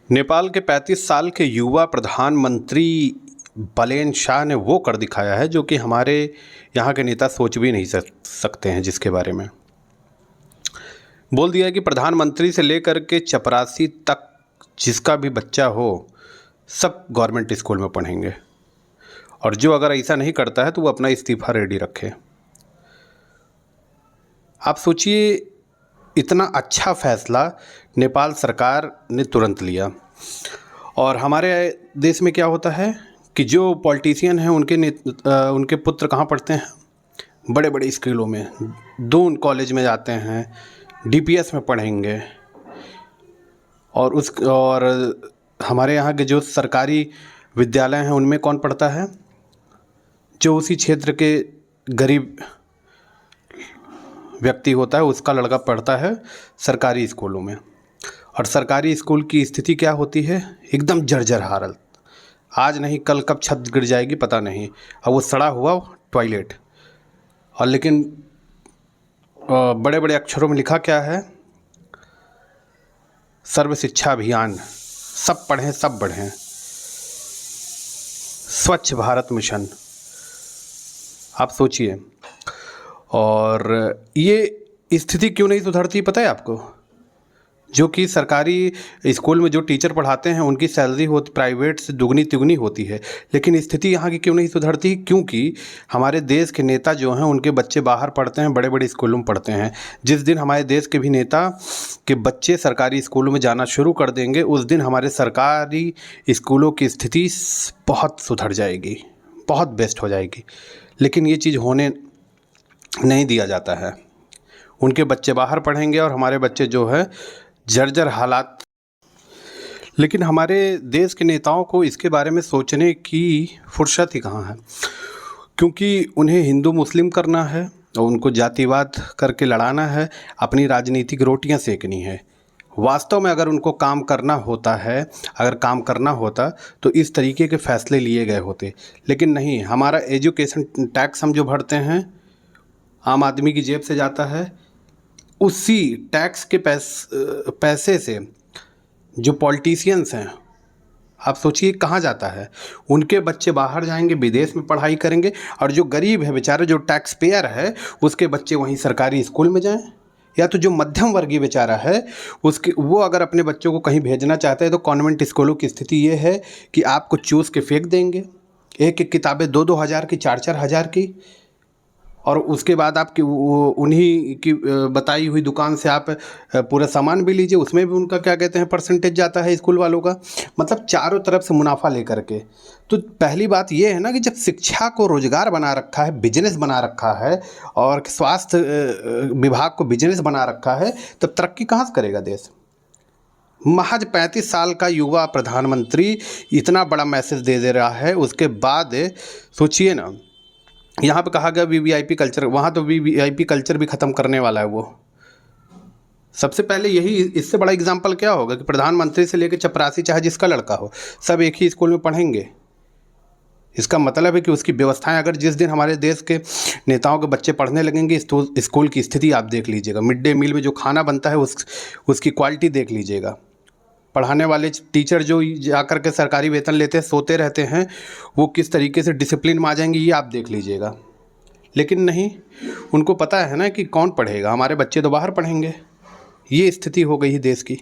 नेपाल के 35 साल के युवा प्रधानमंत्री बलेन शाह ने वो कर दिखाया है जो कि हमारे यहाँ के नेता सोच भी नहीं सकते हैं। जिसके बारे में बोल दिया है कि प्रधानमंत्री से लेकर के चपरासी तक जिसका भी बच्चा हो सब गवर्नमेंट स्कूल में पढ़ेंगे, और जो अगर ऐसा नहीं करता है तो वो अपना इस्तीफा रेडी रखे। आप सोचिए, इतना अच्छा फैसला नेपाल सरकार ने तुरंत लिया। और हमारे देश में क्या होता है कि जो पॉलिटिशियन हैं उनके पुत्र कहाँ पढ़ते हैं? बड़े बड़े स्कूलों में, दून कॉलेज में जाते हैं, डीपीएस में पढ़ेंगे। और हमारे यहाँ के जो सरकारी विद्यालय हैं उनमें कौन पढ़ता है? जो उसी क्षेत्र के गरीब व्यक्ति होता है उसका लड़का पढ़ता है सरकारी स्कूलों में। और सरकारी स्कूल की स्थिति क्या होती है? एकदम जर्जर हालत। आज नहीं कल कब छत गिर जाएगी पता नहीं। अब वो सड़ा हुआ टॉयलेट। और लेकिन बड़े बड़े अक्षरों में लिखा क्या है? सर्व शिक्षा अभियान, सब पढ़ें सब बढ़ें, स्वच्छ भारत मिशन। आप सोचिए। और ये स्थिति क्यों नहीं सुधरती पता है आपको? जो कि सरकारी स्कूल में जो टीचर पढ़ाते हैं उनकी सैलरी होती प्राइवेट से दुगनी तिगुनी होती है, लेकिन स्थिति यहाँ की क्यों नहीं सुधरती? क्योंकि हमारे देश के नेता जो हैं उनके बच्चे बाहर पढ़ते हैं, बड़े बड़े स्कूलों में पढ़ते हैं। जिस दिन हमारे देश के भी नेता के बच्चे सरकारी स्कूलों में जाना शुरू कर देंगे उस दिन हमारे सरकारी स्कूलों की स्थिति बहुत सुधर जाएगी, बहुत बेस्ट हो जाएगी। लेकिन ये चीज़ होने नहीं दिया जाता है। उनके बच्चे बाहर पढ़ेंगे और हमारे बच्चे जो है जर्जर हालात। लेकिन हमारे देश के नेताओं को इसके बारे में सोचने की फुर्सत ही कहाँ है, क्योंकि उन्हें हिंदू मुस्लिम करना है और उनको जातिवाद करके लड़ाना है, अपनी राजनीतिक रोटियां सेकनी है। वास्तव में अगर उनको काम करना होता तो इस तरीके के फैसले लिए गए होते। लेकिन नहीं, हमारा एजुकेशन टैक्स हम जो भरते हैं आम आदमी की जेब से जाता है, उसी टैक्स के पैसे से जो पॉलिटिशियंस हैं आप सोचिए कहाँ जाता है। उनके बच्चे बाहर जाएंगे, विदेश में पढ़ाई करेंगे, और जो गरीब है बेचारा, जो टैक्स पेयर है, उसके बच्चे वहीं सरकारी स्कूल में जाएं। या तो जो मध्यम वर्गीय बेचारा है वो अगर अपने बच्चों को कहीं भेजना चाहता है तो कॉन्वेंट स्कूलों की स्थिति ये है कि आपको चूस के फेंक देंगे। एक एक किताबें 2-2 हज़ार की, 4-4 हज़ार की, और उसके बाद आपकी उन्हीं की बताई हुई दुकान से आप पूरा सामान भी लीजिए, उसमें भी उनका क्या कहते हैं परसेंटेज जाता है स्कूल वालों का। मतलब चारों तरफ से मुनाफा लेकर के। तो पहली बात ये है ना कि जब शिक्षा को रोजगार बना रखा है, बिजनेस बना रखा है, और स्वास्थ्य विभाग को बिजनेस बना रखा है, तब तरक्की कहाँ से करेगा देश? महज 35 साल का युवा प्रधानमंत्री इतना बड़ा मैसेज दे रहा है, उसके बाद सोचिए ना। यहाँ पे कहा गया वीवीआईपी कल्चर, वहाँ तो वीवीआईपी कल्चर भी ख़त्म करने वाला है वो। सबसे पहले यही, इससे बड़ा एग्जाम्पल क्या होगा कि प्रधानमंत्री से लेकर चपरासी चाहे जिसका लड़का हो सब एक ही स्कूल में पढ़ेंगे। इसका मतलब है कि उसकी व्यवस्थाएं, अगर जिस दिन हमारे देश के नेताओं के बच्चे पढ़ने लगेंगे, स्कूल की स्थिति आप देख लीजिएगा। मिड डे मील में जो खाना बनता है उसकी क्वालिटी देख लीजिएगा। पढ़ाने वाले टीचर जो जाकर के सरकारी वेतन लेते हैं, सोते रहते हैं, वो किस तरीके से डिसिप्लिन में आ जाएंगे ये आप देख लीजिएगा। लेकिन नहीं, उनको पता है ना कि कौन पढ़ेगा, हमारे बच्चे तो बाहर पढ़ेंगे। ये स्थिति हो गई है देश की।